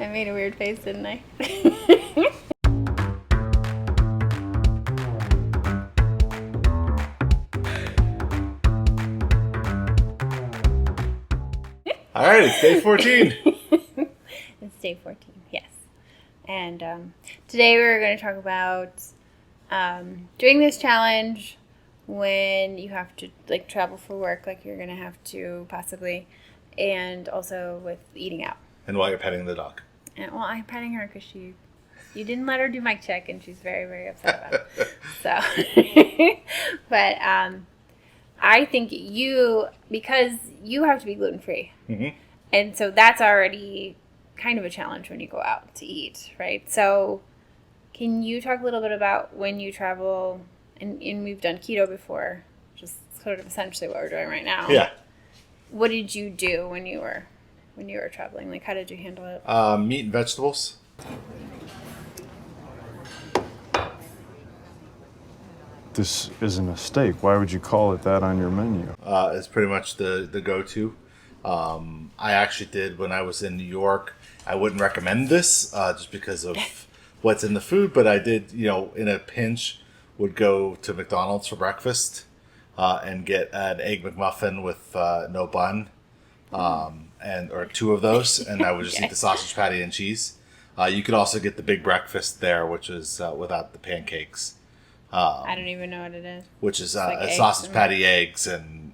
I made a weird face, didn't I? All right, it's day 14. It's day 14, yes. And today we're going to talk about doing this challenge when you have to like travel for work, like you're going to have to possibly, and also with eating out. And while you're petting the dog. And, well, I'm petting her because you didn't let her do mic check, and she's very, very upset about it. So, but I think because you have to be gluten-free. Mm-hmm. And so that's already kind of a challenge when you go out to eat, right? So can you talk a little bit about when you travel, and we've done keto before, just sort of essentially what we're doing right now. Yeah. What did you do when you were traveling? Like, how did you handle it? Meat and vegetables. This isn't a steak. Why would you call it that on your menu? Is pretty much the go-to. I actually did when I was in New York. I wouldn't recommend this just because of what's in the food, but I did, in a pinch, would go to McDonald's for breakfast and get an egg McMuffin with no bun, or two of those, and I would just eat the sausage patty and cheese. You could also get the big breakfast there, which is without the pancakes. I don't even know what it is. Which is like a sausage patty, eggs, and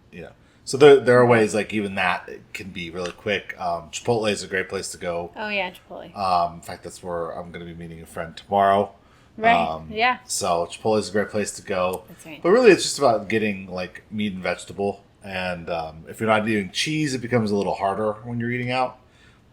So there are ways like even that can be really quick. Chipotle is a great place to go. Oh yeah, Chipotle. In fact, that's where I'm going to be meeting a friend tomorrow. Right. Yeah. So Chipotle is a great place to go. That's right. But really, it's just about getting like meat and vegetable. And if you're not eating cheese, it becomes a little harder when you're eating out.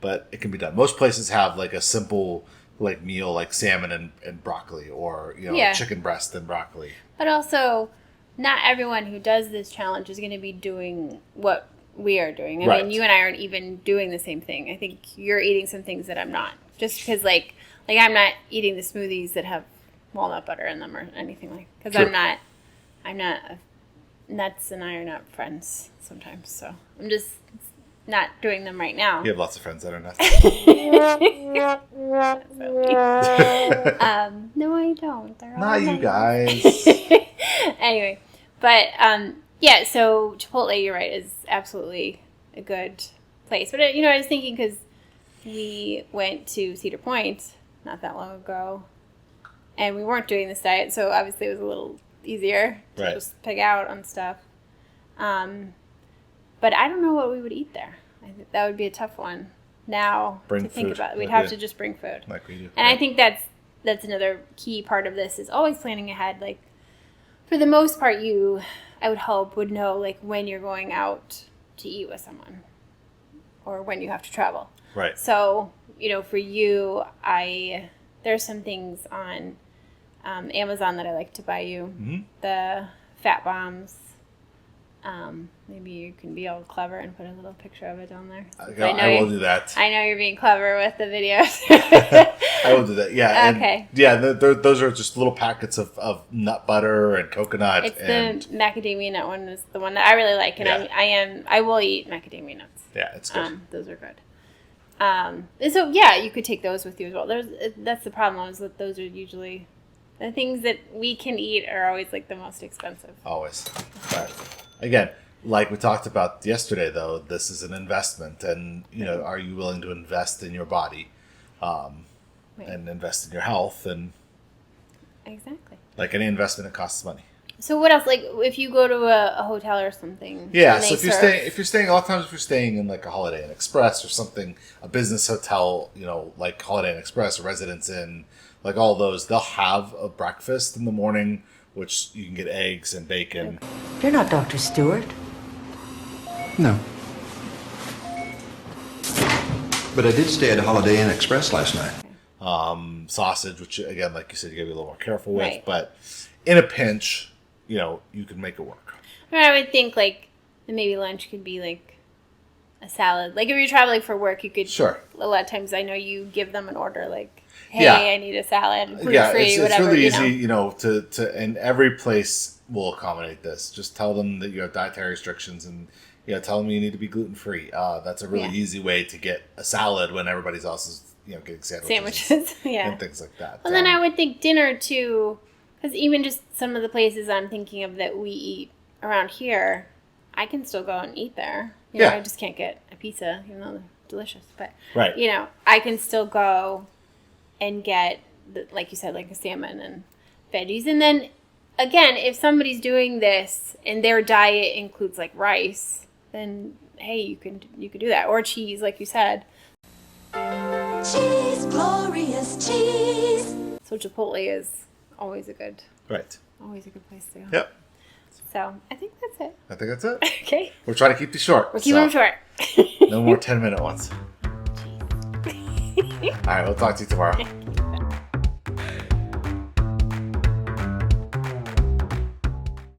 But it can be done. Most places have like a simple like meal, like salmon and broccoli, or chicken breast and broccoli. But also, not everyone who does this challenge is going to be doing what we are doing. I mean, you and I aren't even doing the same thing. I think you're eating some things that I'm not. Just because, like I'm not eating the smoothies that have walnut butter in them or anything like. Because sure. I'm not. Nuts and I are not friends sometimes. So I'm just not doing them right now. You have lots of friends that are nuts. No, I don't. They're all not you nice. guys. Anyway, but yeah. So Chipotle, you're right, is absolutely a good place. But I was thinking because we went to Cedar Point not that long ago, and we weren't doing this diet, so obviously it was a little easier to just pick out on stuff. But I don't know what we would eat there. I think that would be a tough one now to think about. We'd have to just bring food. Like we do. And I think that's another key part of this is always planning ahead. Like, for the most part, I would hope, would know, like, when you're going out to eat with someone or when you have to travel. Right. So, for you, there's some things on Amazon that I like to buy you. Mm-hmm. The fat bombs. Maybe you can be all clever and put a little picture of it down there. I will do that. I know you're being clever with the videos. I will do that. Yeah. Okay. And, yeah, those are just little packets of nut butter and coconut. It's the macadamia nut one is the one that I really like, and I will eat macadamia nuts. Yeah, it's good. Those are good. And so you could take those with you as well. That's the problem is that those are usually the things that we can eat are always like the most expensive. Always. But again, like we talked about yesterday, though, this is an investment, and are you willing to invest in your body, and invest in your health, and exactly. Like any investment, it costs money. So what else? Like if you go to a hotel or something. Yeah. So if you're staying, a lot of times if you're staying in like a Holiday Inn Express or something, a business hotel, like Holiday Inn Express or Residence Inn, like all those, they'll have a breakfast in the morning, which you can get eggs and bacon. You're not Dr. Stewart. No. But I did stay at a Holiday Inn Express last night. Sausage, which again, like you said, you gotta be a little more careful with. Right. But in a pinch, you can make it work. I would think like maybe lunch could be like a salad. Like if you're traveling for work, you could. Sure. A lot of times, I know you give them an order like, "Hey, I need a salad, gluten-free, it's whatever." really easy, to and every place will accommodate this. Just tell them that you have dietary restrictions and tell them you need to be gluten-free. That's a really easy way to get a salad when everybody else is getting Sandwiches, yeah. and things like that. Well, then I would think dinner too, because even just some of the places I'm thinking of that we eat around here, I can still go and eat there. Yeah. I just can't get a pizza, even though they're delicious. But Right. I can still go and get, like you said, like a salmon and veggies. And then again, if somebody's doing this and their diet includes like rice, then hey, you can do that, or cheese, like you said. Cheese, glorious cheese. So Chipotle is always a good Right. place to go. Yep. So I think that's it. I think that's it. Okay, We're trying to keep these short. we're keeping them short. No more 10-minute ones. All right. We'll talk to you tomorrow.